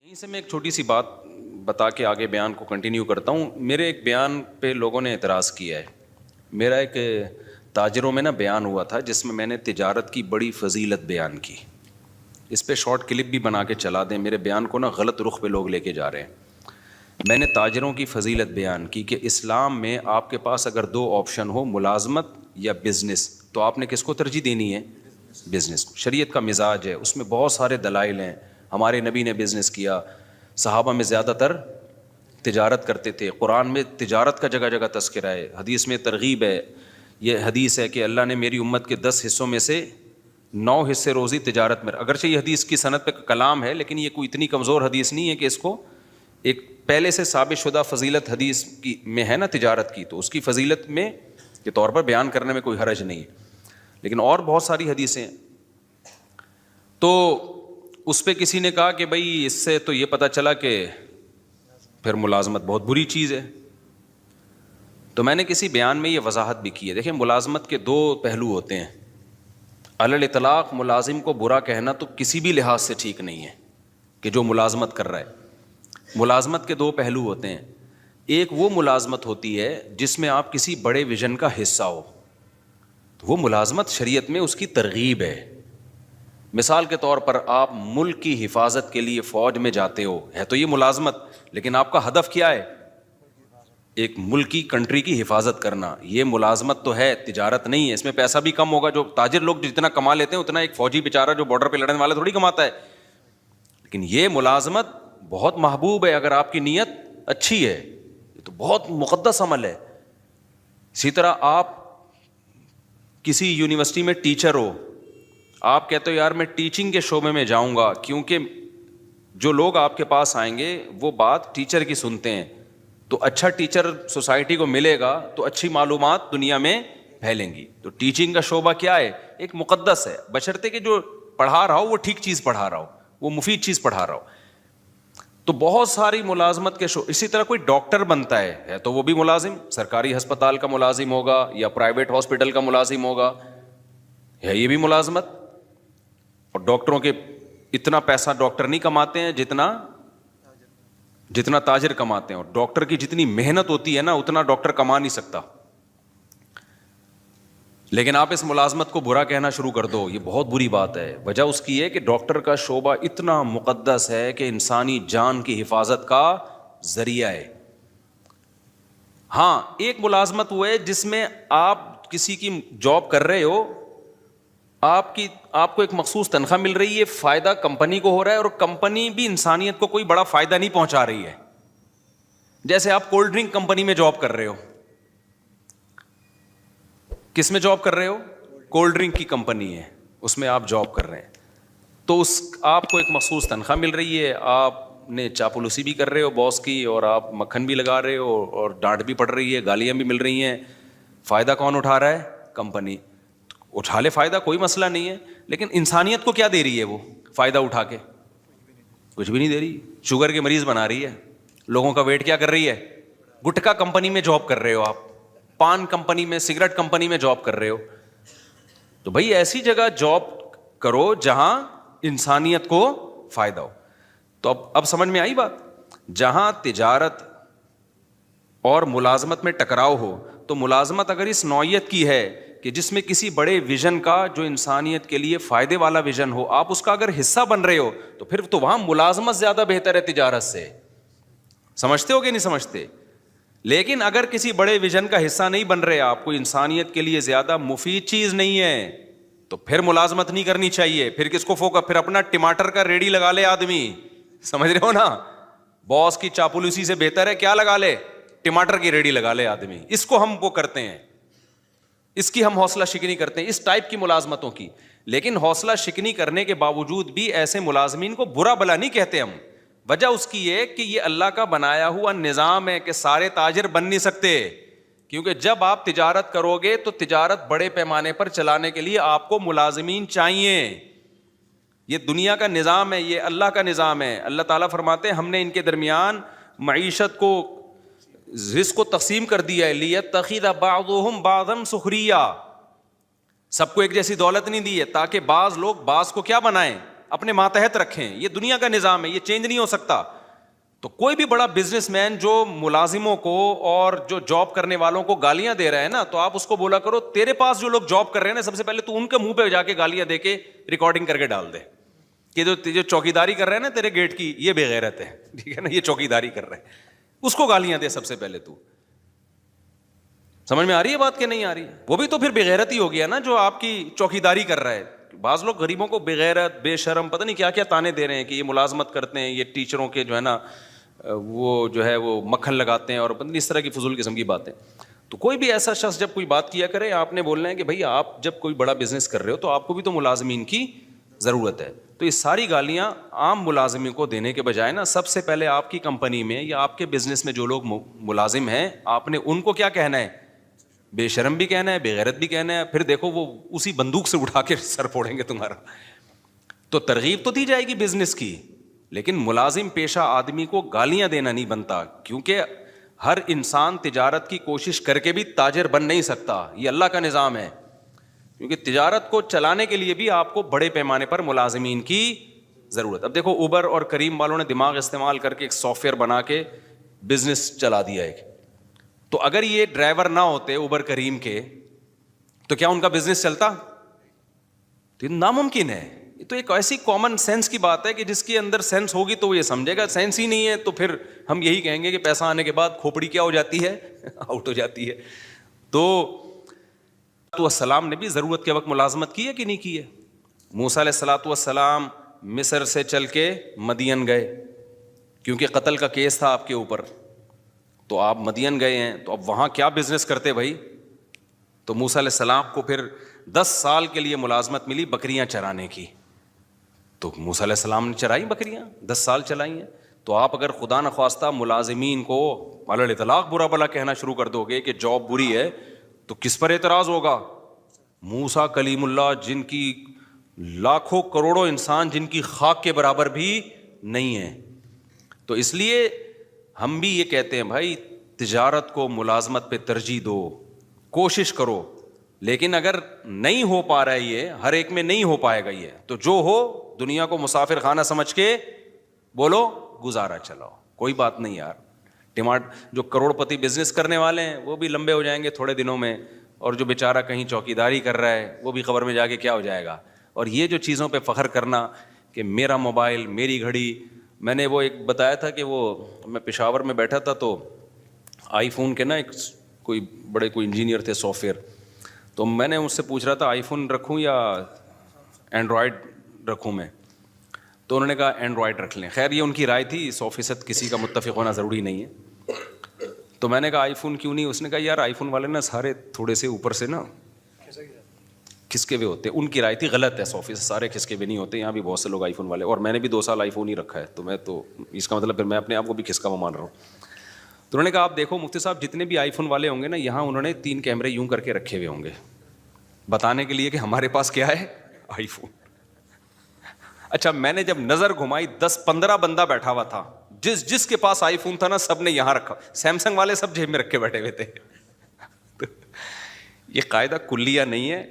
یہیں سے میں ایک چھوٹی سی بات بتا کے آگے بیان کو کنٹینیو کرتا ہوں. میرے ایک بیان پہ لوگوں نے اعتراض کیا ہے. میرا ایک تاجروں میں بیان ہوا تھا جس میں نے تجارت کی بڑی فضیلت بیان کی. اس پہ شارٹ کلپ بھی بنا کے چلا دیں. میرے بیان کو غلط رخ پہ لوگ لے کے جا رہے ہیں. میں نے تاجروں کی فضیلت بیان کی کہ اسلام میں آپ کے پاس اگر دو آپشن ہو, ملازمت یا بزنس, تو آپ نے کس کو ترجیح دینی ہے؟ بزنس کو. شریعت کا مزاج ہے, اس میں بہت سارے دلائل ہیں. ہمارے نبی نے بزنس کیا, صحابہ میں زیادہ تر تجارت کرتے تھے. قرآن میں تجارت کا جگہ جگہ تذکرہ ہے, حدیث میں ترغیب ہے. یہ حدیث ہے کہ اللہ نے میری امت کے 10 حصوں میں سے 9 حصے روزی تجارت میں. اگرچہ یہ حدیث کی سند پہ کلام ہے, لیکن یہ کوئی اتنی کمزور حدیث نہیں ہے کہ اس کو ایک پہلے سے ثابت شدہ فضیلت حدیث کی میں ہے نا تجارت کی, تو اس کی فضیلت میں کے طور پر بیان کرنے میں کوئی حرج نہیں ہے. لیکن اور بہت ساری حدیثیں ہیں. تو اس پہ کسی نے کہا کہ بھائی اس سے تو یہ پتہ چلا کہ پھر ملازمت بہت بری چیز ہے. تو میں نے کسی بیان میں یہ وضاحت بھی کی ہے. دیکھیں, ملازمت کے 2 پہلو ہوتے ہیں. علی الاطلاق ملازم کو برا کہنا تو کسی بھی لحاظ سے ٹھیک نہیں ہے کہ جو ملازمت کر رہا ہے. ملازمت کے 2 پہلو ہوتے ہیں. ایک وہ ملازمت ہوتی ہے جس میں آپ کسی بڑے ویژن کا حصہ ہو, تو وہ ملازمت شریعت میں اس کی ترغیب ہے. مثال کے طور پر آپ ملک کی حفاظت کے لیے فوج میں جاتے ہو, ہے تو یہ ملازمت, لیکن آپ کا ہدف کیا ہے؟ ایک ملک کی کنٹری کی حفاظت کرنا. یہ ملازمت تو ہے, تجارت نہیں ہے. اس میں پیسہ بھی کم ہوگا. جو تاجر لوگ جتنا کما لیتے ہیں اتنا ایک فوجی بیچارہ جو بارڈر پہ لڑنے والا تھوڑی کماتا ہے. لیکن یہ ملازمت بہت محبوب ہے اگر آپ کی نیت اچھی ہے. یہ تو بہت مقدس عمل ہے. اسی طرح آپ کسی یونیورسٹی میں ٹیچر ہو, آپ کہتے ہو یار میں ٹیچنگ کے شعبے میں جاؤں گا, کیونکہ جو لوگ آپ کے پاس آئیں گے وہ بات ٹیچر کی سنتے ہیں, تو اچھا ٹیچر سوسائٹی کو ملے گا تو اچھی معلومات دنیا میں پھیلیں گی. تو ٹیچنگ کا شعبہ کیا ہے؟ ایک مقدس ہے, بشرطے کہ جو پڑھا رہا ہو وہ ٹھیک چیز پڑھا رہا ہو, وہ مفید چیز پڑھا رہا ہو. تو بہت ساری ملازمت کے اسی طرح کوئی ڈاکٹر بنتا ہے تو وہ بھی ملازم, سرکاری ہسپتال کا ملازم ہوگا یا پرائیویٹ ہاسپٹل کا ملازم ہوگا, ہے یہ بھی ملازمت. اور ڈاکٹروں کے اتنا پیسہ ڈاکٹر نہیں کماتے ہیں جتنا تاجر کماتے ہیں, اور ڈاکٹر کی جتنی محنت ہوتی ہے نا اتنا ڈاکٹر کما نہیں سکتا. لیکن آپ اس ملازمت کو برا کہنا شروع کر دو, یہ بہت بری بات ہے. وجہ اس کی ہے کہ ڈاکٹر کا شعبہ اتنا مقدس ہے کہ انسانی جان کی حفاظت کا ذریعہ ہے. ہاں, ایک ملازمت وہ ہے جس میں آپ کسی کی جاب کر رہے ہو, آپ کو ایک مخصوص تنخواہ مل رہی ہے, فائدہ کمپنی کو ہو رہا ہے, اور کمپنی بھی انسانیت کو کوئی بڑا فائدہ نہیں پہنچا رہی ہے. جیسے آپ کولڈ ڈرنک کمپنی میں جاب کر رہے ہو. کس میں جاب کر رہے ہو؟ کولڈ ڈرنک کی کمپنی ہے, اس میں آپ جاب کر رہے ہیں. تو آپ کو ایک مخصوص تنخواہ مل رہی ہے, آپ نے چاپلوسی بھی کر رہے ہو باس کی, اور آپ مکھن بھی لگا رہے ہو, اور ڈانٹ بھی پڑ رہی ہے, گالیاں بھی مل رہی ہیں. فائدہ کون اٹھا رہا ہے؟ کمپنی. اٹھا لے فائدہ, کوئی مسئلہ نہیں ہے, لیکن انسانیت کو کیا دے رہی ہے وہ فائدہ اٹھا کے؟ کچھ بھی نہیں دے رہی. شوگر کے مریض بنا رہی ہے, لوگوں کا ویٹ کیا کر رہی ہے. گٹکا کمپنی میں جاب کر رہے ہو آپ, پان کمپنی میں, سگریٹ کمپنی میں جاب کر رہے ہو. تو بھائی ایسی جگہ جاب کرو جہاں انسانیت کو فائدہ ہو. تو اب سمجھ میں آئی بات. جہاں تجارت اور ملازمت میں ٹکراؤ ہو, تو ملازمت اگر اس نوعیت کی ہے کہ جس میں کسی بڑے ویژن کا جو انسانیت کے لیے فائدے والا ویژن ہو, آپ اس کا اگر حصہ بن رہے ہو, تو پھر تو وہاں ملازمت زیادہ بہتر ہے تجارت سے. سمجھتے ہو کہ نہیں سمجھتے؟ لیکن اگر کسی بڑے ویژن کا حصہ نہیں بن رہے آپ, کوئی انسانیت کے لیے زیادہ مفید چیز نہیں ہے, تو پھر ملازمت نہیں کرنی چاہیے. پھر کس کو فوکس, پھر اپنا ٹماٹر کا ریڑھی لگا لے آدمی. سمجھ رہے ہو نا, باس کی چاپلوسی سے بہتر ہے کیا لگا لے؟ ٹماٹر کی ریڑھی لگا لے آدمی. اس کو ہم وہ کرتے ہیں, اس کی ہم حوصلہ شکنی کرتے ہیں, اس ٹائپ کی ملازمتوں کی. لیکن حوصلہ شکنی کرنے کے باوجود بھی ایسے ملازمین کو برا بلا نہیں کہتے ہم. وجہ اس کی یہ کہ یہ اللہ کا بنایا ہوا نظام ہے کہ سارے تاجر بن نہیں سکتے. کیونکہ جب آپ تجارت کرو گے تو تجارت بڑے پیمانے پر چلانے کے لیے آپ کو ملازمین چاہیے. یہ دنیا کا نظام ہے, یہ اللہ کا نظام ہے. اللہ تعالیٰ فرماتے ہیں ہم نے ان کے درمیان معیشت کو, رزق کو تقسیم کر دیا ہے. لیتخذ بعضهم بعضا سخریا, سب کو ایک جیسی دولت نہیں دی ہے تاکہ بعض لوگ بعض کو کیا بنائیں, اپنے ماتحت رکھیں. یہ دنیا کا نظام ہے, یہ چینج نہیں ہو سکتا. تو کوئی بھی بڑا بزنس مین جو ملازموں کو اور جو جاب کرنے والوں کو گالیاں دے رہا ہے نا, تو آپ اس کو بولا کرو تیرے پاس جو لوگ جاب کر رہے ہیں نا, سب سے پہلے تو ان کے منہ پہ جا کے گالیاں دے کے ریکارڈنگ کر کے ڈال دے کہ جو چوکیداری کر رہے ہیں نا تیرے گیٹ کی, یہ بے غیرت ہے, ٹھیک ہے نا, یہ چوکیداری کر رہے ہیں, اس کو گالیاں دے سب سے پہلے. تو سمجھ میں آ رہی ہے بات کہ نہیں آ رہی؟ وہ بھی تو پھر بے غیرت ہی ہو گیا نا جو آپ کی چوکیداری کر رہا ہے. بعض لوگ غریبوں کو بے غیرت, بے شرم, پتہ نہیں کیا کیا تانے دے رہے ہیں کہ یہ ملازمت کرتے ہیں, یہ ٹیچروں کے جو ہے نا وہ جو ہے وہ مکھن لگاتے ہیں, اور پتہ نہیں اس طرح کی فضول قسم کی باتیں. تو کوئی بھی ایسا شخص جب کوئی بات کیا کرے, آپ نے بولنا ہے کہ بھائی آپ جب کوئی بڑا بزنس کر رہے ہو تو آپ کو بھی تو ملازمین کی ضرورت ہے. تو یہ ساری گالیاں عام ملازمین کو دینے کے بجائے نا, سب سے پہلے آپ کی کمپنی میں یا آپ کے بزنس میں جو لوگ ملازم ہیں, آپ نے ان کو کیا کہنا ہے, بے شرم بھی کہنا ہے, بے غیرت بھی کہنا ہے. پھر دیکھو وہ اسی بندوق سے اٹھا کے سر پھوڑیں گے تمہارا. تو ترغیب تو دی جائے گی بزنس کی, لیکن ملازم پیشہ آدمی کو گالیاں دینا نہیں بنتا, کیونکہ ہر انسان تجارت کی کوشش کر کے بھی تاجر بن نہیں سکتا. یہ اللہ کا نظام ہے, کیونکہ تجارت کو چلانے کے لیے بھی آپ کو بڑے پیمانے پر ملازمین کی ضرورت. اب دیکھو اوبر اور کریم والوں نے دماغ استعمال کر کے ایک سافٹ ویئر بنا کے بزنس چلا دیا ہے. تو اگر یہ ڈرائیور نہ ہوتے اوبر کریم کے, تو کیا ان کا بزنس چلتا؟ تو یہ ناممکن ہے. یہ تو ایک ایسی کامن سینس کی بات ہے کہ جس کے اندر سینس ہوگی تو وہ یہ سمجھے گا. سینس ہی نہیں ہے تو پھر ہم یہی کہیں گے کہ پیسہ آنے کے بعد کھوپڑی کیا ہو جاتی ہے, آؤٹ ہو جاتی ہے. تو السلام نے بھی ضرورت کے وقت ملازمت کی ہے کہ نہیں کی ہے؟ موسیٰ علیہ الصلوۃ والسلام مصر سے چل کے مدین گئے, کیونکہ قتل کا کیس تھا آپ کے اوپر. تو آپ مدین گئے ہیں, تو اب وہاں کیا بزنس کرتے بھائی؟ تو موسیٰ علیہ السلام کو پھر 10 سال کے لیے ملازمت ملی بکریاں چرانے کی. تو موسیٰ علیہ السلام نے چرائی بکریاں, 10 سال چلائی ہیں. تو آپ اگر خدا نخواستہ ملازمین کو علی الاطلاق برا بلا کہنا شروع کر دو گے کہ جاب بری ہے, تو کس پر اعتراض ہوگا؟ موسیٰ کلیم اللہ, جن کی لاکھوں کروڑوں انسان جن کی خاک کے برابر بھی نہیں ہے. تو اس لیے ہم بھی یہ کہتے ہیں بھائی تجارت کو ملازمت پہ ترجیح دو, کوشش کرو. لیکن اگر نہیں ہو پا رہا ہے, یہ ہر ایک میں نہیں ہو پائے گا یہ, تو جو ہو دنیا کو مسافر خانہ سمجھ کے بولو گزارا چلاؤ, کوئی بات نہیں یار. جو کروڑ پتی بزنس کرنے والے ہیں وہ بھی لمبے ہو جائیں گے تھوڑے دنوں میں, اور جو بیچارہ کہیں چوکیداری کر رہا ہے وہ بھی قبر میں جا کے کیا ہو جائے گا. اور یہ جو چیزوں پہ فخر کرنا کہ میرا موبائل, میری گھڑی, میں نے وہ ایک بتایا تھا کہ وہ میں پشاور میں بیٹھا تھا, تو آئی فون کے نا ایک کوئی انجینئر تھے سافٹ ویئر, تو میں نے اس سے پوچھ رہا تھا آئی فون رکھوں یا اینڈرائڈ رکھوں میں. تو انہوں نے کہا اینڈرائڈ رکھ لیں. خیر یہ ان کی رائے تھی, 100% کسی کا متفق ہونا ضروری نہیں ہے. تو میں نے کہا آئی فون کیوں نہیں؟ اس نے کہا یار آئی فون والے نا سارے تھوڑے سے اوپر سے نا کھسکے ہوئے ہوتے ہیں. ان کی رائے تھی غلط ہے, 100% سارے کھسکے ہوئے نہیں ہوتے. یہاں بھی بہت سے لوگ آئی فون والے, اور میں نے بھی 2 سال آئی فون ہی رکھا ہے, تو میں تو اس کا مطلب پھر میں اپنے آپ کو بھی کھسکا مان رہا ہوں. تو انہوں نے کہا آپ دیکھو مفتی صاحب, جتنے بھی آئی فون والے ہوں گے نا, یہاں انہوں نے 3 کیمرے یوں کر کے رکھے ہوئے ہوں گے بتانے کے لیے کہ ہمارے پاس کیا ہے, آئی فون. اچھا میں نے جب نظر گھمائی 10-15 بندہ بیٹھا ہوا تھا, جس کے پاس آئی فون تھا نا سب نے یہاں رکھا, سیمسنگ والے سب جیب میں رکھ کے بیٹھے ہوئے تھے. یہ قاعدہ کلیہ نہیں ہے,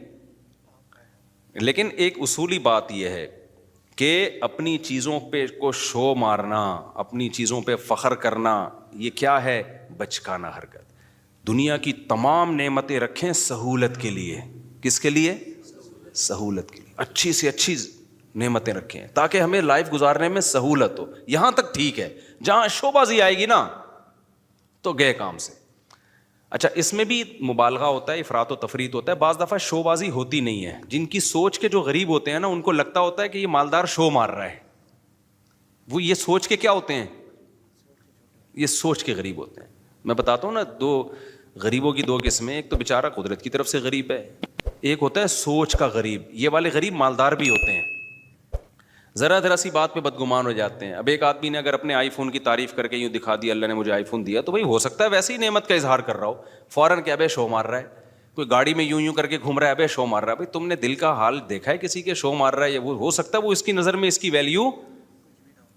لیکن ایک اصولی بات یہ ہے کہ اپنی چیزوں پہ کو شو مارنا, اپنی چیزوں پہ فخر کرنا, یہ کیا ہے؟ بچکانہ حرکت. دنیا کی تمام نعمتیں رکھیں سہولت کے لیے. کس کے لیے؟ سہولت کے لیے. اچھی سے اچھی نعمتیں رکھیں تاکہ ہمیں لائف گزارنے میں سہولت ہو. یہاں تک ٹھیک ہے, جہاں شو بازی آئے گی نا تو گئے کام سے. اچھا اس میں بھی مبالغہ ہوتا ہے, افراط و تفریط ہوتا ہے. بعض دفعہ شو بازی ہوتی نہیں ہے. جن کی سوچ کے جو غریب ہوتے ہیں نا, ان کو لگتا ہوتا ہے کہ یہ مالدار شو مار رہا ہے. وہ یہ سوچ کے کیا ہوتے ہیں؟ یہ سوچ کے غریب ہوتے ہیں. میں بتاتا ہوں نا, 2 غریبوں کی 2 قسمیں. ایک تو بیچارہ قدرت کی طرف سے غریب ہے, ایک ہوتا ہے سوچ کا غریب. یہ والے غریب مالدار بھی ہوتے ہیں, ذرا سی بات پہ بدگمان ہو جاتے ہیں. اب ایک آدمی نے اگر اپنے آئی فون کی تعریف کر کے یوں دکھا دیا اللہ نے مجھے آئی فون دیا, تو بھائی ہو سکتا ہے ویسے ہی نعمت کا اظہار کر رہا ہو, فوراً کہ ابے شو مار رہا ہے. کوئی گاڑی میں یوں کر کے گھوم رہا ہے, ابے شو مار رہا ہے. بھائی تم نے دل کا حال دیکھا ہے کسی کے؟ شو مار رہا ہے, وہ ہو سکتا ہے وہ اس کی نظر میں اس کی ویلیو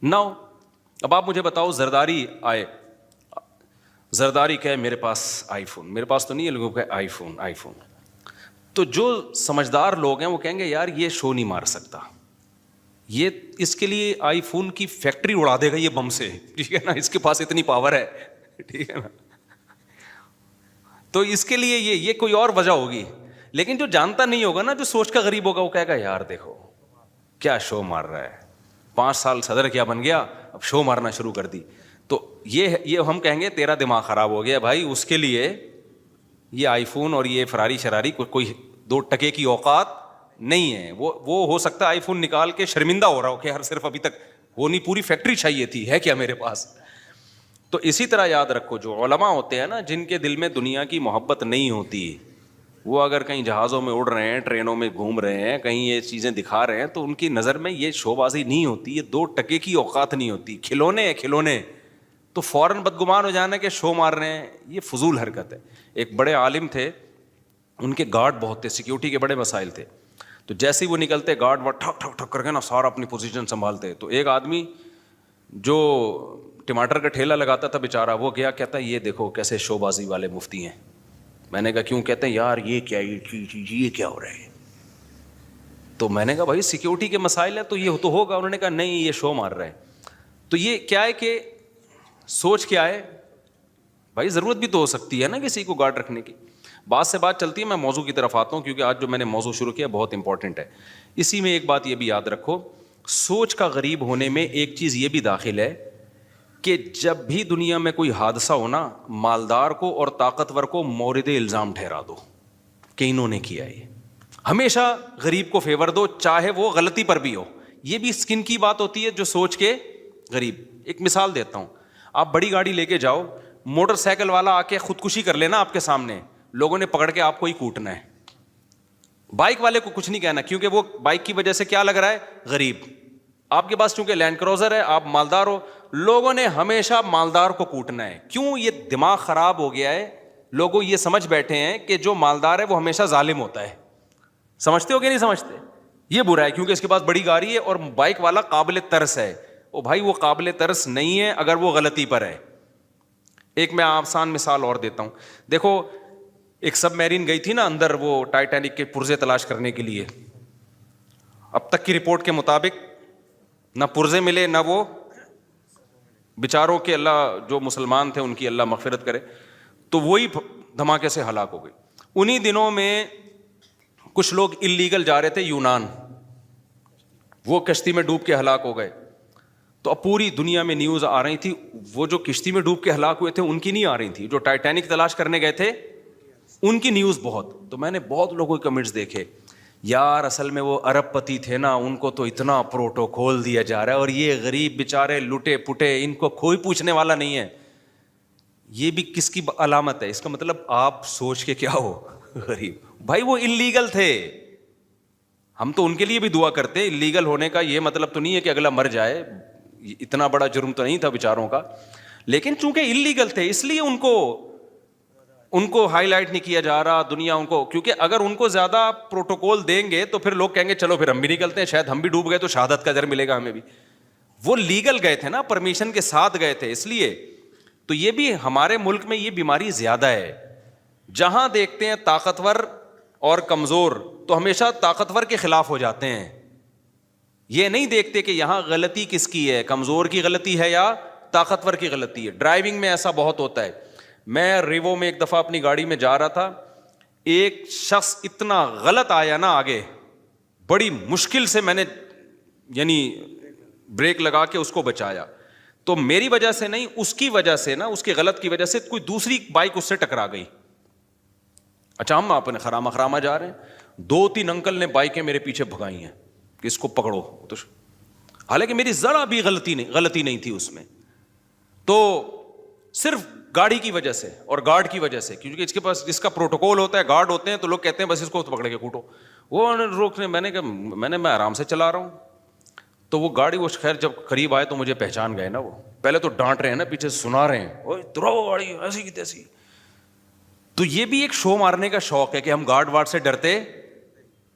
نہ ہو. اب آپ مجھے بتاؤ, زرداری آئے, زرداری کہے میرے پاس آئی فون, میرے پاس تو نہیں ہے, لوگوں کا آئی فون. تو جو سمجھدار لوگ ہیں وہ کہیں گے یار یہ شو نہیں مار سکتا, یہ اس کے لیے آئی فون کی فیکٹری اڑا دے گا یہ بم سے, ٹھیک ہے نا, اس کے پاس اتنی پاور ہے, ٹھیک ہے نا. تو اس کے لیے یہ کوئی اور وجہ ہوگی. لیکن جو جانتا نہیں ہوگا نا, جو سوچ کا غریب ہوگا, وہ کہے گا یار دیکھو کیا شو مار رہا ہے, 5 سال صدر کیا بن گیا, اب شو مارنا شروع کر دی. تو یہ ہم کہیں گے تیرا دماغ خراب ہو گیا بھائی. اس کے لیے یہ آئی فون اور یہ فراری شراری کوئی 2 ٹکے کی اوقات نہیں ہے. وہ ہو سکتا ہے آئی فون نکال کے شرمندہ ہو رہا ہو کہ یار صرف ابھی تک وہ نہیں, پوری فیکٹری چاہیے تھی, ہے کیا میرے پاس. تو اسی طرح یاد رکھو, جو علماء ہوتے ہیں نا, جن کے دل میں دنیا کی محبت نہیں ہوتی, وہ اگر کہیں جہازوں میں اڑ رہے ہیں, ٹرینوں میں گھوم رہے ہیں, کہیں یہ چیزیں دکھا رہے ہیں, تو ان کی نظر میں یہ شو بازی نہیں ہوتی, یہ 2 ٹکے کی اوقات نہیں ہوتی, کھلونے ہیں کھلونے. تو فوراً بدگمان ہو جانا کہ شو مار رہے ہیں, یہ فضول حرکت ہے. ایک بڑے عالم تھے, ان کے گارڈ بہت تھے, سیکیورٹی کے بڑے مسائل تھے. تو جیسے ہی وہ نکلتے, گارڈ وہ ٹھک ٹھک ٹھک کر کے نا سارا اپنی پوزیشن سنبھالتے. تو ایک آدمی جو ٹماٹر کا ٹھیلا لگاتا تھا بیچارہ, وہ گیا, کہتا ہے یہ دیکھو کیسے شو بازی والے مفتی ہیں. میں نے کہا کیوں؟ کہتے ہیں یار یہ کیا, یہ کیا ہو رہا ہے. تو میں نے کہا بھائی سیکیورٹی کے مسائل ہے تو یہ تو ہوگا. انہوں نے کہا نہیں یہ شو مار رہا ہے. تو یہ کیا ہے کہ سوچ کیا ہے بھائی, ضرورت بھی تو ہو سکتی ہے نا کسی کو گارڈ رکھنے کی. بات سے بات چلتی ہے, میں موضوع کی طرف آتا ہوں کیونکہ آج جو میں نے موضوع شروع کیا بہت امپورٹنٹ ہے. اسی میں ایک بات یہ بھی یاد رکھو, سوچ کا غریب ہونے میں ایک چیز یہ بھی داخل ہے کہ جب بھی دنیا میں کوئی حادثہ ہونا, مالدار کو اور طاقتور کو مورد الزام ٹھہرا دو کہ انہوں نے کیا ہے. ہمیشہ غریب کو فیور دو, چاہے وہ غلطی پر بھی ہو. یہ بھی اسکن کی بات ہوتی ہے جو سوچ کے غریب. ایک مثال دیتا ہوں, آپ بڑی گاڑی لے کے جاؤ, موٹر سائیکل والا آ کے خودکشی کر لینا آپ کے سامنے, لوگوں نے پکڑ کے آپ کو ہی کوٹنا ہے. بائک والے کو کچھ نہیں کہنا کیونکہ وہ بائک کی وجہ سے کیا لگ رہا ہے, غریب. آپ کے پاس چونکہ لینڈ کروزر ہے, آپ مالدار ہو, لوگوں نے ہمیشہ مالدار کو کوٹنا ہے. کیوں؟ یہ دماغ خراب ہو گیا ہے. لوگوں یہ سمجھ بیٹھے ہیں کہ جو مالدار ہے وہ ہمیشہ ظالم ہوتا ہے. سمجھتے ہو کہ نہیں سمجھتے؟ یہ برا ہے کیونکہ اس کے پاس بڑی گاڑی ہے اور بائک والا قابل ترس ہے. او بھائی وہ قابل ترس نہیں ہے اگر وہ غلطی پر ہے. ایک میں آسان مثال اور دیتا ہوں. دیکھو ایک سب میرین گئی تھی نا اندر, وہ ٹائٹینک کے پرزے تلاش کرنے کے لیے. اب تک کی رپورٹ کے مطابق نہ پرزے ملے, نہ وہ بیچاروں کے, اللہ جو مسلمان تھے ان کی اللہ مغفرت کرے, تو وہی دھماکے سے ہلاک ہو گئی. انہی دنوں میں کچھ لوگ اللیگل جا رہے تھے یونان, وہ کشتی میں ڈوب کے ہلاک ہو گئے. تو اب پوری دنیا میں نیوز آ رہی تھی, وہ جو کشتی میں ڈوب کے ہلاک ہوئے تھے ان کی نہیں آ رہی تھی, جو ٹائٹینک تلاش کرنے گئے تھے ان کی نیوز بہت. تو میں نے بہت لوگوں کے کمنٹس دیکھے, یار اصل میں وہ ارب پتی تھے نا, ان کو تو اتنا پروٹوکول دیا جا رہا ہے, اور یہ غریب بیچارے لٹے پٹے, ان کو کوئی پوچھنے والا نہیں ہے. یہ بھی کس کی علامت ہے؟ اس کا مطلب آپ سوچ کے کیا ہو غریب. بھائی وہ انلیگل تھے, ہم تو ان کے لیے بھی دعا کرتے ہیں. انلیگل ہونے کا یہ مطلب تو نہیں ہے کہ اگلا مر جائے, اتنا بڑا جرم تو نہیں تھا بیچاروں کا. لیکن چونکہ انلیگل تھے اس لیے ان کو ہائی لائٹ نہیں کیا جا رہا دنیا ان کو, کیونکہ اگر ان کو زیادہ پروٹوکول دیں گے تو پھر لوگ کہیں گے چلو پھر ہم بھی نکلتے ہیں, شاید ہم بھی ڈوب گئے تو شہادت کا اجر ملے گا ہمیں بھی. وہ لیگل گئے تھے نا, پرمیشن کے ساتھ گئے تھے, اس لیے. تو یہ بھی ہمارے ملک میں یہ بیماری زیادہ ہے. جہاں دیکھتے ہیں طاقتور اور کمزور تو ہمیشہ طاقتور کے خلاف ہو جاتے ہیں. یہ نہیں دیکھتے کہ یہاں غلطی کس کی ہے, کمزور کی غلطی ہے یا طاقتور کی غلطی ہے. ڈرائیونگ میں ایسا بہت ہوتا ہے. میں ریوو میں ایک دفعہ اپنی گاڑی میں جا رہا تھا, ایک شخص اتنا غلط آیا نا آگے, بڑی مشکل سے میں نے یعنی بریک لگا کے اس کو بچایا. تو میری وجہ سے نہیں, اس کی وجہ سے نا, اس کے غلط کی وجہ سے کوئی دوسری بائک اس سے ٹکرا گئی. اچھا ہم اپنے خراما جا رہے ہیں, 2-3 انکل نے بائکیں میرے پیچھے بھگائی ہیں کہ اس کو پکڑو, تو حالانکہ میری ذرا بھی غلطی نہیں تھی اس میں. تو صرف گاڑی کی وجہ سے اور گارڈ کی وجہ سے, کیونکہ اس کے پاس جس کا پروٹوکول ہوتا ہے, گارڈ ہوتے ہیں, تو لوگ کہتے ہیں بس اس کو پکڑ کے کوٹو. وہ روکنے, میں آرام سے چلا رہا ہوں. تو وہ گاڑی, وہ خیر جب قریب آئے تو مجھے پہچان گئے نا. وہ پہلے تو ڈانٹ رہے ہیں نا, پیچھے سنا رہے ہیں, اوے تراؤ گاڑی ایسی کی تیسی. تو یہ بھی ایک شو مارنے کا شوق ہے کہ ہم گارڈ وارڈ سے ڈرتے.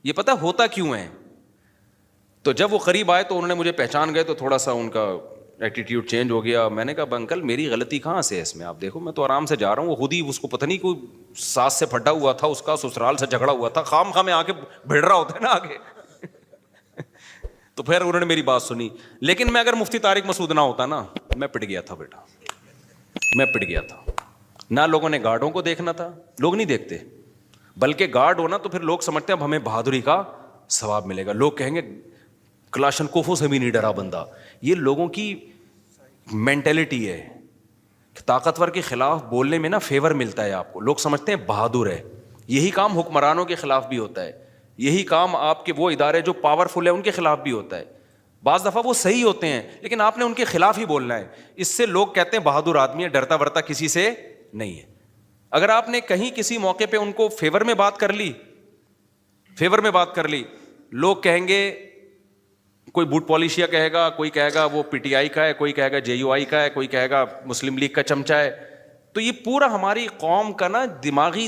یہ پتہ ہوتا کیوں ہے؟ تو جب وہ قریب آئے تو انہوں نے مجھے پہچان گئے, تو تھوڑا سا ان کا ایٹیٹیوڈ چینج ہو گیا. میں نے کہا انکل میری غلطی کہاں سے ہے اس میں؟ آپ دیکھو میں تو آرام سے جا رہا ہوں. وہ خود ہی, اس کو پتہ نہیں کوئی ساس سے پھٹا ہوا تھا, اس کا سسرال سے جھگڑا ہوا تھا, خام خواہ میں آ کے بھیڑ رہا ہوتا ہے نا آگے. تو پھر انہوں نے میری بات سنی. لیکن میں اگر مفتی طارق مسعود نہ ہوتا نا, میں پٹ گیا تھا بیٹا, میں پٹ گیا تھا. نہ لوگوں نے گارڈوں کو دیکھنا تھا, لوگ نہیں دیکھتے, بلکہ گارڈ ہونا تو پھر لوگ سمجھتے ہیں اب ہمیں بہادری کا ثواب ملے گا. لوگ کہیں گے کلاشنکوفوں سے بھی نہیں ڈرا بندہ. یہ لوگوں کی مینٹلٹی ہے, طاقتور کے خلاف بولنے میں نا فیور ملتا ہے آپ کو, لوگ سمجھتے ہیں بہادر ہے. یہی کام حکمرانوں کے خلاف بھی ہوتا ہے, یہی کام آپ کے وہ ادارے جو پاورفل ہے ان کے خلاف بھی ہوتا ہے. بعض دفعہ وہ صحیح ہوتے ہیں لیکن آپ نے ان کے خلاف ہی بولنا ہے. اس سے لوگ کہتے ہیں بہادر آدمی ہے, ڈرتا ورتا کسی سے نہیں ہے. اگر آپ نے کہیں کسی موقع پہ ان کو فیور میں بات کر لی, فیور میں بات کر لی, لوگ کہیں گے کوئی بوٹ پالیشیا کہے گا, کوئی کہے گا وہ پی ٹی آئی کا ہے, کوئی کہے گا جے یو آئی کا ہے, کوئی کہے گا مسلم لیگ کا چمچہ ہے. تو یہ پورا ہماری قوم کا نا دماغی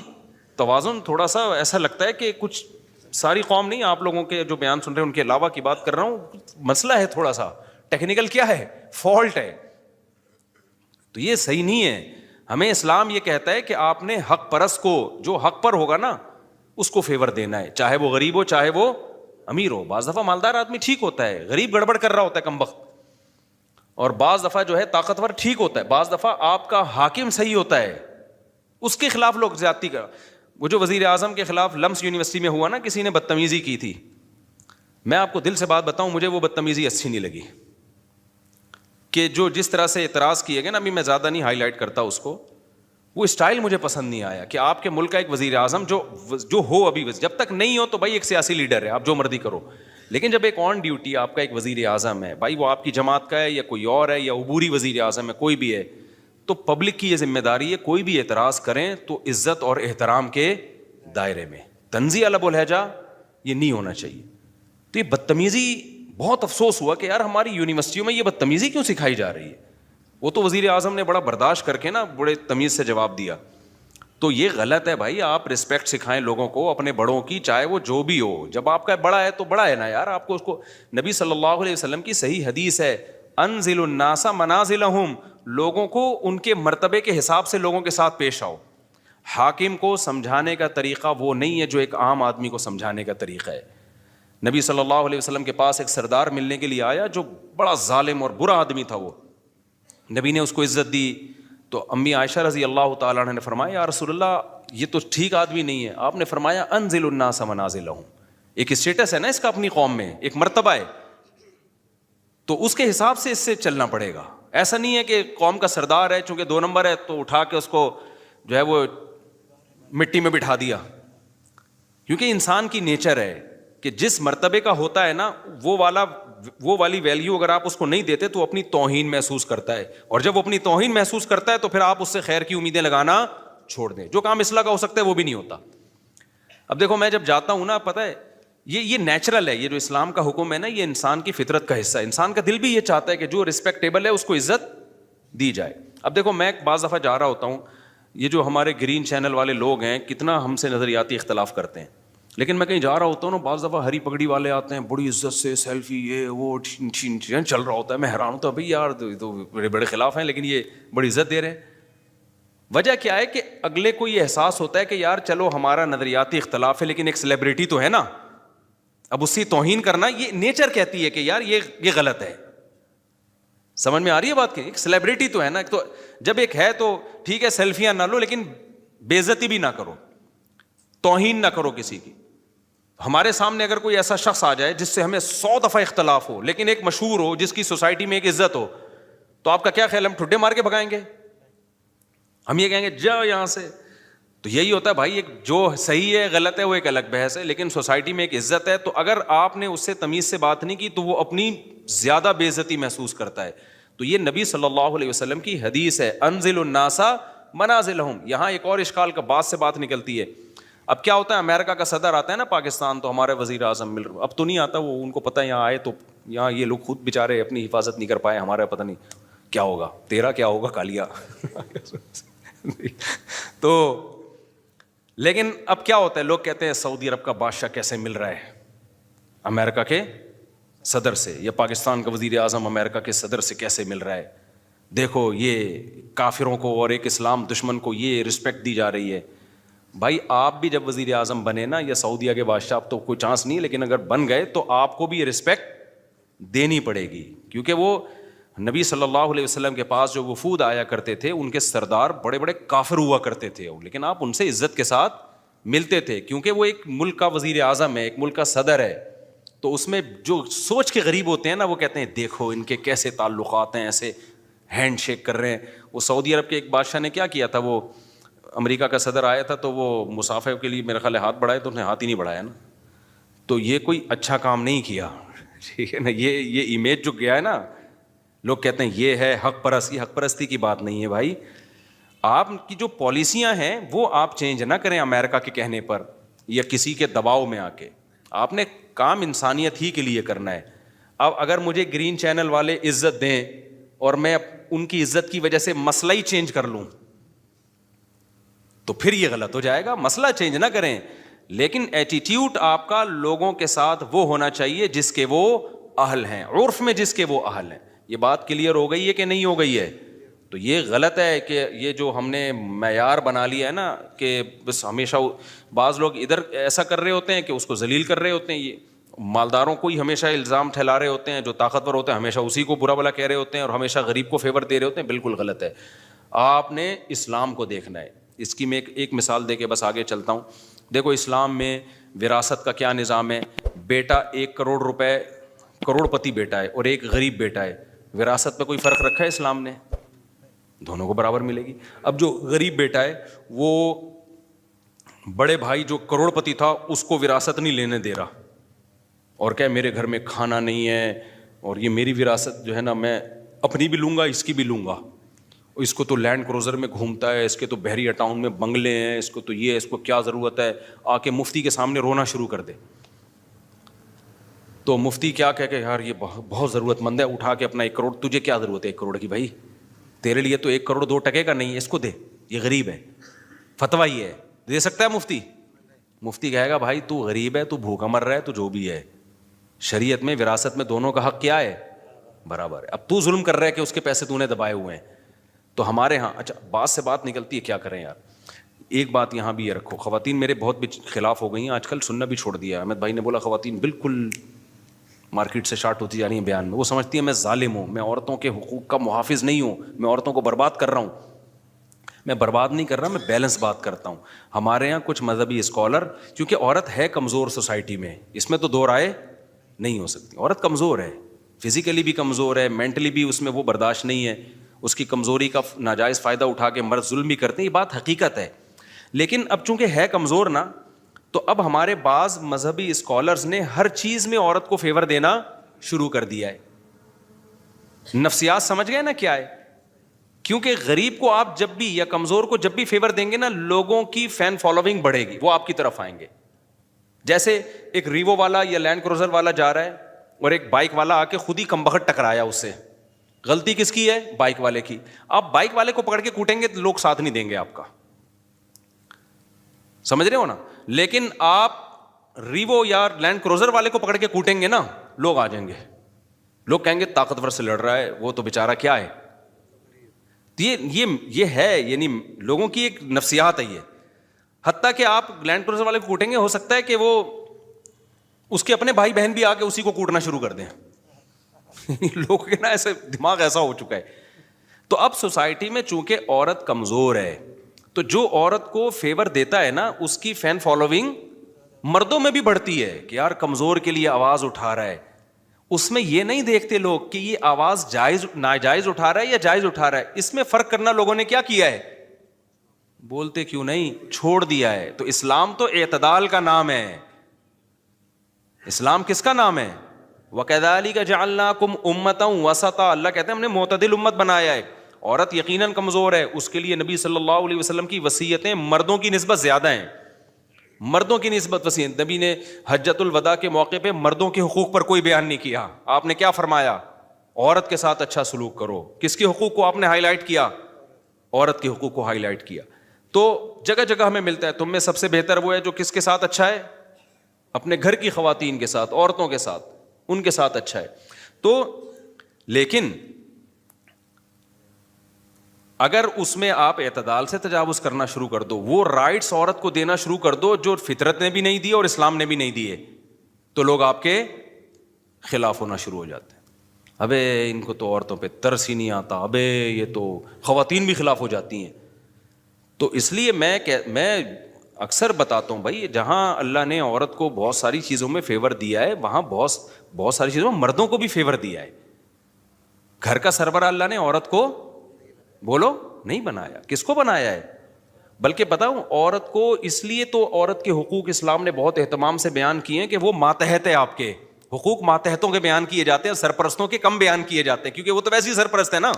توازن تھوڑا سا ایسا لگتا ہے کہ کچھ, ساری قوم نہیں, آپ لوگوں کے جو بیان سن رہے ہیں ان کے علاوہ کی بات کر رہا ہوں, مسئلہ ہے تھوڑا سا ٹیکنیکل, کیا ہے, فالٹ ہے. تو یہ صحیح نہیں ہے. ہمیں اسلام یہ کہتا ہے کہ آپ نے حق پرست کو, جو حق پر ہوگا نا اس کو فیور دینا ہے, چاہے وہ غریب ہو چاہے وہ امیر ہو. بعض دفعہ مالدار آدمی ٹھیک ہوتا ہے, غریب گڑبڑ کر رہا ہوتا ہے کم وقت, اور بعض دفعہ جو ہے طاقتور ٹھیک ہوتا ہے, بعض دفعہ آپ کا حاکم صحیح ہوتا ہے, اس کے خلاف لوگ زیادتی کر. وہ جو وزیر اعظم کے خلاف لمس یونیورسٹی میں ہوا نا, کسی نے بدتمیزی کی تھی, میں آپ کو دل سے بات بتاؤں, مجھے وہ بدتمیزی اچھی نہیں لگی کہ جو جس طرح سے اعتراض کیے گئے نا, ابھی میں زیادہ نہیں ہائی لائٹ کرتا اس کو, وہ اسٹائل مجھے پسند نہیں آیا. کہ آپ کے ملک کا ایک وزیر اعظم جو ہو, ابھی جب تک نہیں ہو تو بھائی ایک سیاسی لیڈر ہے, آپ جو مرضی کرو, لیکن جب ایک آن ڈیوٹی آپ کا ایک وزیر اعظم ہے, بھائی وہ آپ کی جماعت کا ہے یا کوئی اور ہے یا عبوری وزیر اعظم ہے, کوئی بھی ہے, تو پبلک کی یہ ذمہ داری ہے کوئی بھی اعتراض کریں تو عزت اور احترام کے دائرے میں, تنزیہ لب و لہجہ یہ نہیں ہونا چاہیے. تو یہ بدتمیزی, بہت افسوس ہوا کہ یار ہماری یونیورسٹیوں میں یہ بدتمیزی کیوں سکھائی جا رہی ہے. وہ تو وزیر اعظم نے بڑا برداشت کر کے نا بڑے تمیز سے جواب دیا. تو یہ غلط ہے بھائی, آپ رسپیکٹ سکھائیں لوگوں کو اپنے بڑوں کی, چاہے وہ جو بھی ہو. جب آپ کا بڑا ہے تو بڑا ہے نا یار, آپ کو اس کو, نبی صلی اللہ علیہ وسلم کی صحیح حدیث ہے, انزل الناس منازلہم, لوگوں کو ان کے مرتبے کے حساب سے لوگوں کے ساتھ پیش آؤ. حاکم کو سمجھانے کا طریقہ وہ نہیں ہے جو ایک عام آدمی کو سمجھانے کا طریقہ ہے. نبی صلی اللہ علیہ وسلم کے پاس ایک سردار ملنے کے لیے آیا جو بڑا ظالم اور برا آدمی تھا. وہ نبی نے اس کو عزت دی, تو امی عائشہ رضی اللہ تعالیٰ عنہ نے فرمایا یا رسول اللہ یہ تو ٹھیک آدمی نہیں ہے. آپ نے فرمایا انزل الناس منازلہم, ایک اسٹیٹس ہے نا اس کا اپنی قوم میں, ایک مرتبہ ہے, تو اس کے حساب سے اس سے چلنا پڑے گا. ایسا نہیں ہے کہ قوم کا سردار ہے, چونکہ 2 نمبر ہے تو اٹھا کے اس کو جو ہے وہ مٹی میں بٹھا دیا. کیونکہ انسان کی نیچر ہے کہ جس مرتبے کا ہوتا ہے نا وہ والی ویلیو اگر آپ اس کو نہیں دیتے تو اپنی توہین محسوس کرتا ہے, اور جب وہ اپنی توہین محسوس کرتا ہے تو پھر آپ اس سے خیر کی امیدیں لگانا چھوڑ دیں. جو کام اصلاح کا ہو سکتا ہے وہ بھی نہیں ہوتا. اب دیکھو میں جب جاتا ہوں نا, پتہ ہے یہ نیچرل ہے, یہ جو اسلام کا حکم ہے نا یہ انسان کی فطرت کا حصہ ہے. انسان کا دل بھی یہ چاہتا ہے کہ جو رسپیکٹیبل ہے اس کو عزت دی جائے. اب دیکھو میں بعض دفعہ جا رہا ہوتا ہوں, یہ جو ہمارے گرین چینل والے لوگ ہیں کتنا ہم سے نظریاتی اختلاف کرتے ہیں, لیکن میں کہیں جا رہا ہوتا ہوں نا, بعض دفعہ ہری پگڑی والے آتے ہیں بڑی عزت سے, سیلفی یہ وہ چل رہا ہوتا ہے. میں حیران ہوتا ہوں بھائی یار تو بڑے بڑے خلاف ہیں لیکن یہ بڑی عزت دے رہے ہیں. وجہ کیا ہے کہ اگلے کو یہ احساس ہوتا ہے کہ یار چلو ہمارا نظریاتی اختلاف ہے لیکن ایک سیلیبریٹی تو ہے نا, اب اس کی توہین کرنا یہ نیچر کہتی ہے کہ یار یہ غلط ہے. سمجھ میں آ رہی ہے بات کی, ایک سیلیبریٹی تو ہے نا, تو جب ایک ہے تو ٹھیک ہے سیلفیاں نہ لو لیکن بے عزتی بھی نہ کرو, توہین نہ کرو کسی کی. ہمارے سامنے اگر کوئی ایسا شخص آ جائے جس سے ہمیں 100 دفعہ اختلاف ہو لیکن ایک مشہور ہو, جس کی سوسائٹی میں ایک عزت ہو, تو آپ کا کیا خیال, ہم ٹھڈے مار کے بھگائیں گے, ہم یہ کہیں گے جاؤ یہاں سے. تو یہی ہوتا ہے بھائی, ایک جو صحیح ہے غلط ہے وہ ایک الگ بحث ہے, لیکن سوسائٹی میں ایک عزت ہے, تو اگر آپ نے اس سے تمیز سے بات نہیں کی تو وہ اپنی زیادہ بے عزتی محسوس کرتا ہے. تو یہ نبی صلی اللہ علیہ وسلم کی حدیث ہے, انزل الناس منازلہم. یہاں ایک اور اشکال کا بات سے بات نکلتی ہے. اب کیا ہوتا ہے, امریکہ کا صدر آتا ہے نا پاکستان, تو ہمارے وزیر اعظم مل رہا, اب تو نہیں آتا, وہ ان کو پتہ ہے یہاں آئے تو یہاں یہ لوگ خود بیچارے اپنی حفاظت نہیں کر پائے, ہمارا پتہ نہیں کیا ہوگا, تیرا کیا ہوگا کالیا. تو لیکن اب کیا ہوتا ہے, لوگ کہتے ہیں سعودی عرب کا بادشاہ کیسے مل رہا ہے امریکہ کے صدر سے, یا پاکستان کا وزیر اعظم امریکہ کے صدر سے کیسے مل رہا ہے, دیکھو یہ کافروں کو اور ایک اسلام دشمن کو یہ رسپیکٹ دی جا رہی ہے. بھائی آپ بھی جب وزیر اعظم بنے نا, یا سعودیہ کے بادشاہ, اب تو کوئی چانس نہیں لیکن اگر بن گئے تو آپ کو بھی یہ رسپیکٹ دینی پڑے گی، کیونکہ وہ نبی صلی اللہ علیہ وسلم کے پاس جو وفود آیا کرتے تھے ان کے سردار بڑے بڑے کافر ہوا کرتے تھے، لیکن آپ ان سے عزت کے ساتھ ملتے تھے، کیونکہ وہ ایک ملک کا وزیر اعظم ہے، ایک ملک کا صدر ہے، تو اس میں جو سوچ کے غریب ہوتے ہیں نا وہ کہتے ہیں دیکھو ان کے کیسے تعلقات ہیں، ایسے ہینڈ شیک کر رہے ہیں۔ وہ سعودی عرب کے ایک بادشاہ نے کیا کیا تھا، وہ امریکہ کا صدر آیا تھا تو وہ مصافحہ کے لیے میرے خیال ہے ہاتھ بڑھائے تو اس نے ہاتھ ہی نہیں بڑھایا نا، تو یہ کوئی اچھا کام نہیں کیا، ٹھیک ہے نا۔ یہ امیج جو گیا ہے نا، لوگ کہتے ہیں یہ ہے حق پرستی، حق پرستی کی بات نہیں ہے بھائی، آپ کی جو پالیسیاں ہیں وہ آپ چینج نہ کریں امریکہ کے کہنے پر یا کسی کے دباؤ میں آ کے، آپ نے کام انسانیت ہی کے لیے کرنا ہے۔ اب اگر مجھے گرین چینل والے عزت دیں اور میں ان کی عزت کی وجہ سے مسئلہ ہی چینج کر لوں تو پھر یہ غلط ہو جائے گا۔ مسئلہ چینج نہ کریں، لیکن ایٹیٹیوڈ آپ کا لوگوں کے ساتھ وہ ہونا چاہیے جس کے وہ اہل ہیں، عرف میں جس کے وہ اہل ہیں۔ یہ بات کلیئر ہو گئی ہے کہ نہیں ہو گئی ہے؟ تو یہ غلط ہے کہ یہ جو ہم نے معیار بنا لیا ہے نا کہ بس ہمیشہ بعض لوگ ادھر ایسا کر رہے ہوتے ہیں کہ اس کو ذلیل کر رہے ہوتے ہیں، یہ مالداروں کو ہی ہمیشہ الزام ٹھہلا رہے ہوتے ہیں، جو طاقتور ہوتے ہیں ہمیشہ اسی کو برا بھلا کہہ رہے ہوتے ہیں اور ہمیشہ غریب کو فیور دے رہے ہوتے ہیں، بالکل غلط ہے۔ آپ نے اسلام کو دیکھنا ہے۔ اس کی میں ایک مثال دے کے بس آگے چلتا ہوں۔ دیکھو اسلام میں وراثت کا کیا نظام ہے، بیٹا 1 کروڑ روپے کروڑ پتی بیٹا ہے اور ایک غریب بیٹا ہے، وراثت پہ کوئی فرق رکھا ہے اسلام نے؟ دونوں کو برابر ملے گی۔ اب جو غریب بیٹا ہے وہ بڑے بھائی جو کروڑ پتی تھا اس کو وراثت نہیں لینے دے رہا اور کہ میرے گھر میں کھانا نہیں ہے اور یہ میری وراثت جو ہے نا میں اپنی بھی لوں گا اس کی بھی لوں گا، اس کو تو لینڈ کروزر میں گھومتا ہے، اس کے تو بحریہ ٹاؤن میں بنگلے ہیں، اس کو تو یہ، اس کو کیا ضرورت ہے، آ کے مفتی کے سامنے رونا شروع کر دے۔ تو مفتی کیا کہہ کہ یار یہ بہت ضرورت مند ہے، اٹھا کے اپنا 1 کروڑ، تجھے کیا ضرورت ہے 1 کروڑ کی بھائی، تیرے لیے تو 1 کروڑ 2 ٹکے کا نہیں ہے، اس کو دے، یہ غریب ہے، فتویٰ یہ ہے، دے سکتا ہے مفتی؟ مفتی کہے گا بھائی تو غریب ہے، تو بھوکا مر رہا ہے، تو جو بھی ہے، شریعت میں وراثت میں دونوں کا حق کیا ہے؟ برابر ہے۔ اب تو ظلم کر رہا ہے کہ اس کے پیسے تو نے دبائے ہوئے ہیں۔ تو ہمارے ہاں اچھا بات سے بات نکلتی ہے، کیا کریں یار؟ ایک بات یہاں بھی یہ رکھو، خواتین میرے بہت بھی خلاف ہو گئی ہیں آج کل، سننا بھی چھوڑ دیا ہے۔ احمد بھائی نے بولا خواتین بالکل مارکیٹ سے شارٹ ہوتی جا رہی ہیں بیان میں، وہ سمجھتی ہیں میں ظالم ہوں، میں عورتوں کے حقوق کا محافظ نہیں ہوں، میں عورتوں کو برباد کر رہا ہوں۔ میں برباد نہیں کر رہا، میں بیلنس بات کرتا ہوں۔ ہمارے یہاں کچھ مذہبی اسکالر، کیونکہ عورت ہے کمزور سوسائٹی میں، اس میں تو دو رائے نہیں ہو سکتی، عورت کمزور ہے، فزیکلی بھی کمزور ہے، مینٹلی بھی اس میں وہ برداشت نہیں ہے، اس کی کمزوری کا ناجائز فائدہ اٹھا کے مرد ظلم بھی کرتے ہیں، یہ بات حقیقت ہے۔ لیکن اب چونکہ ہے کمزور نا، تو اب ہمارے بعض مذہبی اسکالرز نے ہر چیز میں عورت کو فیور دینا شروع کر دیا ہے۔ نفسیات سمجھ گئے نا کیا ہے؟ کیونکہ غریب کو آپ جب بھی یا کمزور کو جب بھی فیور دیں گے نا، لوگوں کی فین فالوونگ بڑھے گی، وہ آپ کی طرف آئیں گے۔ جیسے ایک ریوو والا یا لینڈ کروزر والا جا رہا ہے اور ایک بائک والا آ کے خود ہی کمبخت ٹکرایا اس سے، غلطی کس کی ہے؟ بائک والے کی۔ آپ بائک والے کو پکڑ کے کوٹیں گے تو لوگ ساتھ نہیں دیں گے آپ کا، سمجھ رہے ہو نا؟ لیکن آپ ریوو یا لینڈ کروزر والے کو پکڑ کے کوٹیں گے نا، لوگ آ جائیں گے، لوگ کہیں گے طاقتور سے لڑ رہا ہے، وہ تو بیچارہ کیا ہے۔ یہ ہے، یعنی لوگوں کی ایک نفسیات ہے یہ۔ حتیٰ کہ آپ لینڈ کروزر والے کو کوٹیں گے، ہو سکتا ہے کہ وہ اس کے اپنے بھائی بہن بھی آ کے اسی کو کوٹنا شروع کر دیں۔ لوگوں کے نا ایسے دماغ ایسا ہو چکا ہے۔ تو اب سوسائٹی میں چونکہ عورت کمزور ہے، تو جو عورت کو فیور دیتا ہے نا، اس کی فین فالوونگ مردوں میں بھی بڑھتی ہے کہ یار کمزور کے لیے آواز اٹھا رہا ہے۔ اس میں یہ نہیں دیکھتے لوگ کہ یہ آواز جائز ناجائز اٹھا رہا ہے یا جائز اٹھا رہا ہے، اس میں فرق کرنا لوگوں نے کیا کیا ہے؟ بولتے کیوں نہیں؟ چھوڑ دیا ہے۔ تو اسلام تو اعتدال کا نام ہے۔ اسلام کس کا نام ہے؟ وَكَذَلِكَ جَعَلْنَاكُمْ أُمَّةً وَسَطًا، اللہ کہتے ہیں ہم نے معتدل امت بنایا ہے۔ عورت یقیناً کمزور ہے، اس کے لیے نبی صلی اللہ علیہ وسلم کی وصیتیں مردوں کی نسبت زیادہ ہیں، مردوں کی نسبت وصیت۔ نبی نے حجۃ الوداع کے موقع پہ مردوں کے حقوق پر کوئی بیان نہیں کیا۔ آپ نے کیا فرمایا؟ عورت کے ساتھ اچھا سلوک کرو۔ کس کے حقوق کو آپ نے ہائی لائٹ کیا؟ عورت کے حقوق کو ہائی لائٹ کیا۔ تو جگہ جگہ ہمیں ملتا ہے تم میں سب سے بہتر وہ ہے جو کس کے ساتھ اچھا ہے؟ اپنے گھر کی خواتین کے ساتھ، عورتوں کے ساتھ، ان کے ساتھ اچھا ہے۔ تو لیکن اگر اس میں آپ اعتدال سے تجاوز کرنا شروع کر دو، وہ رائٹس عورت کو دینا شروع کر دو جو فطرت نے بھی نہیں دی اور اسلام نے بھی نہیں دیے، تو لوگ آپ کے خلاف ہونا شروع ہو جاتے ہیں. ابے ان کو تو عورتوں پہ ترس ہی نہیں آتا, ابے یہ تو خواتین بھی خلاف ہو جاتی ہیں. تو اس لیے میں اکثر بتاتا ہوں بھائی, جہاں اللہ نے عورت کو بہت ساری چیزوں میں فیور دیا ہے, وہاں بہت ساری چیزوں میں مردوں کو بھی فیور دیا ہے. گھر کا سربراہ اللہ نے عورت کو بولو نہیں بنایا. کس کو بنایا ہے؟ بلکہ بتاؤں, عورت کو اس لیے تو عورت کے حقوق اسلام نے بہت اہتمام سے بیان کیے ہیں کہ وہ ماتحت ہے. آپ کے حقوق ماتحتوں کے بیان کیے جاتے ہیں, سرپرستوں کے کم بیان کیے جاتے ہیں, کیونکہ وہ تو ویسے ہی سرپرست ہے نا.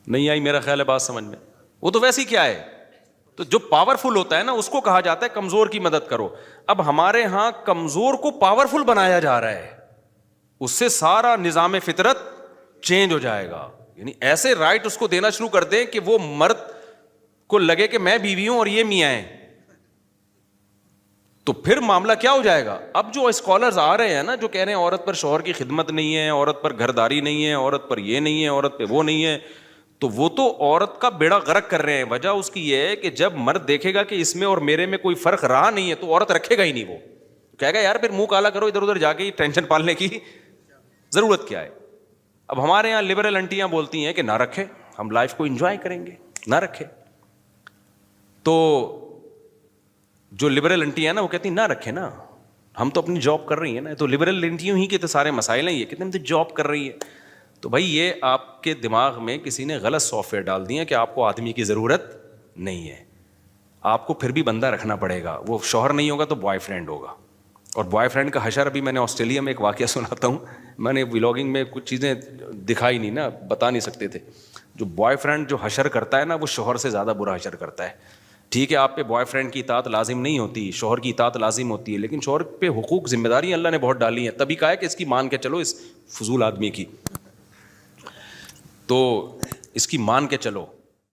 نہیں آئی میرا خیال ہے بات سمجھ میں؟ وہ تو ویسے ہی کیا ہے, تو جو پاورفل ہوتا ہے نا اس کو کہا جاتا ہے کمزور کی مدد کرو. اب ہمارے ہاں کمزور کو پاورفل بنایا جا رہا ہے, اس سے سارا نظام فطرت چینج ہو جائے گا. یعنی ایسے رائٹ اس کو دینا شروع کر دیں کہ وہ مرد کو لگے کہ میں بیوی ہوں اور یہ میاں ہیں, تو پھر معاملہ کیا ہو جائے گا. اب جو اسکالرز آ رہے ہیں نا, جو کہہ رہے ہیں عورت پر شوہر کی خدمت نہیں ہے, عورت پر گھرداری نہیں ہے, عورت پر یہ نہیں ہے, عورت پہ وہ نہیں ہے, تو وہ تو عورت کا بیڑا غرق کر رہے ہیں. وجہ اس کی یہ ہے کہ جب مرد دیکھے گا کہ اس میں اور میرے میں کوئی فرق رہا نہیں ہے, تو عورت رکھے گا ہی نہیں. وہ کہے گا یار پھر منہ کالا کرو, ادھر ادھر جا کے ٹینشن پالنے کی ضرورت کیا ہے. اب ہمارے یہاں لبرل انٹیاں بولتی ہیں کہ نہ رکھے, ہم لائف کو انجوائے کریں گے, نہ رکھے. تو جو لبرل انٹی ہیں نا وہ کہتی ہیں نہ رکھے نا, ہم تو اپنی جاب کر رہی ہیں نا. تو لبرل انٹیوں ہی کے تو سارے مسائل ہیں, یہ کتنے تو جاب کر رہی ہے. تو بھائی یہ آپ کے دماغ میں کسی نے غلط سافٹ ویئر ڈال دیا کہ آپ کو آدمی کی ضرورت نہیں ہے. آپ کو پھر بھی بندہ رکھنا پڑے گا. وہ شوہر نہیں ہوگا تو بوائے فرینڈ ہوگا. اور بوائے فرینڈ کا حشر, ابھی میں نے آسٹریلیا میں ایک واقعہ سناتا ہوں. میں نے ولاگنگ میں کچھ چیزیں دکھائی نہیں نا, بتا نہیں سکتے تھے. جو بوائے فرینڈ جو حشر کرتا ہے نا, وہ شوہر سے زیادہ برا حشر کرتا ہے. ٹھیک ہے آپ پہ بوائے فرینڈ کی اطاعت لازم نہیں ہوتی, شوہر کی اطاعت لازم ہوتی ہے, لیکن شوہر پہ حقوق ذمہ داری اللہ نے بہت ڈالی ہیں. تبھی کہا ہے کہ اس کی مان کے چلو, اس فضول آدمی کی, تو اس کی مان کے چلو.